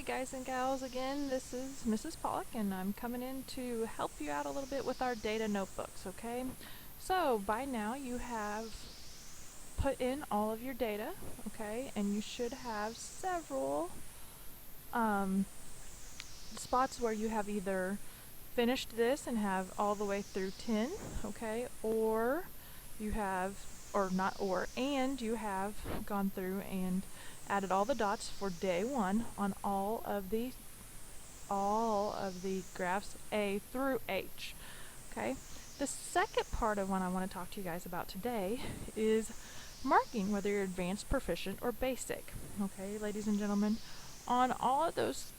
guys and gals, again, this is Mrs. Pollock, and I'm coming in to help you out a little bit with our data notebooks, okay? So, by now you have put in all of your data, okay, and you should have several spots where you have either finished this and have all the way through 10, okay, or you have, and you have gone through and added all the dots for day 1 on all of the graphs A through H. Okay. The second part of what I want to talk to you guys about today is marking whether you're advanced, proficient, or basic. Okay, ladies and gentlemen, on all of those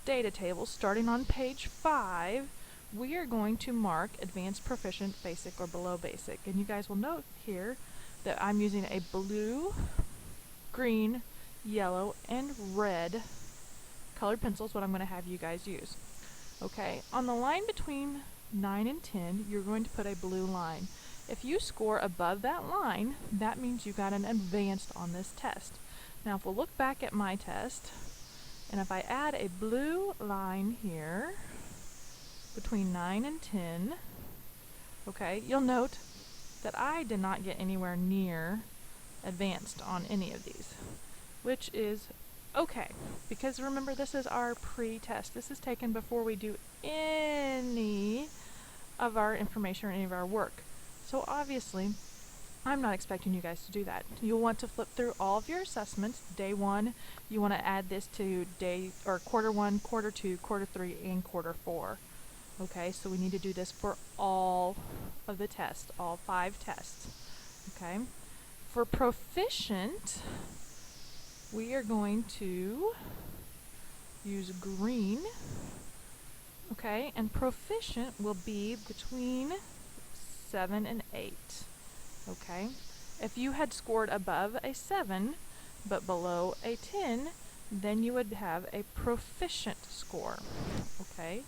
data tables starting on page 5, we are going to mark advanced, proficient, basic, or below basic. And you guys will note here that I'm using a blue, green, yellow, and red colored pencils, what I'm going to have you guys use. Okay, on the line between 9 and 10, you're going to put a blue line. If you score above that line, that means you got an advanced on this test. Now, if we'll look back at my test, and if I add a blue line here between 9 and 10, okay, you'll note that I did not get anywhere near advanced on any of these, which is okay, because remember, this is our pre-test. This is taken before we do any of our information or any of our work. So obviously, I'm not expecting you guys to do that. You'll want to flip through all of your assessments. Day 1, you want to add this to quarter 1, quarter 2, quarter 3, and quarter 4. Okay, so we need to do this for all of the tests, all 5 tests. Okay. For proficient, we are going to use green, okay, and proficient will be between 7 and 8, okay. If you had scored above a 7 but below a 10, then you would have a proficient score, okay.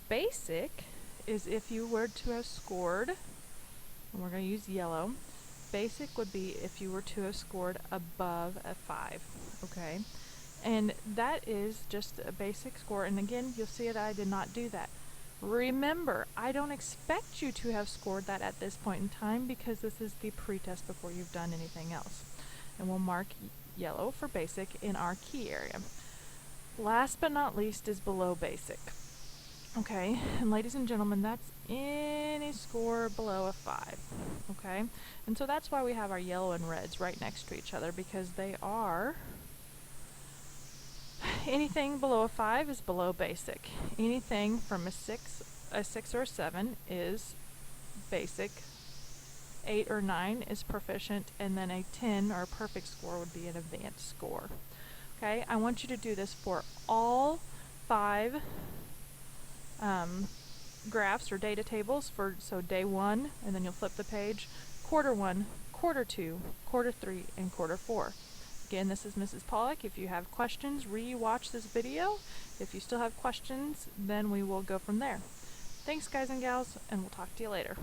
Basic is if you were to have scored, and we're going to use yellow. Basic would be if you were to have scored above a 5, okay? And that is just a basic score, and again, you'll see that I did not do that. Remember, I don't expect you to have scored that at this point in time because this is the pre-test before you've done anything else. And we'll mark yellow for basic in our key area. Last but not least is below basic. Okay, and ladies and gentlemen, that's any score below a 5, okay? And so that's why we have our yellow and reds right next to each other, because they are, anything below a 5 is below basic. Anything from a 6 or a 7 is basic. 8 or 9 is proficient, and then a 10 or a perfect score would be an advanced score. Okay, I want you to do this for all 5 graphs or data tables so day 1, and then you'll flip the page, quarter 1, quarter 2, quarter 3, and quarter 4. Again, this is Mrs. Pollock. If you have questions, re-watch this video. If you still have questions, then we will go from there. Thanks, guys and gals, and we'll talk to you later.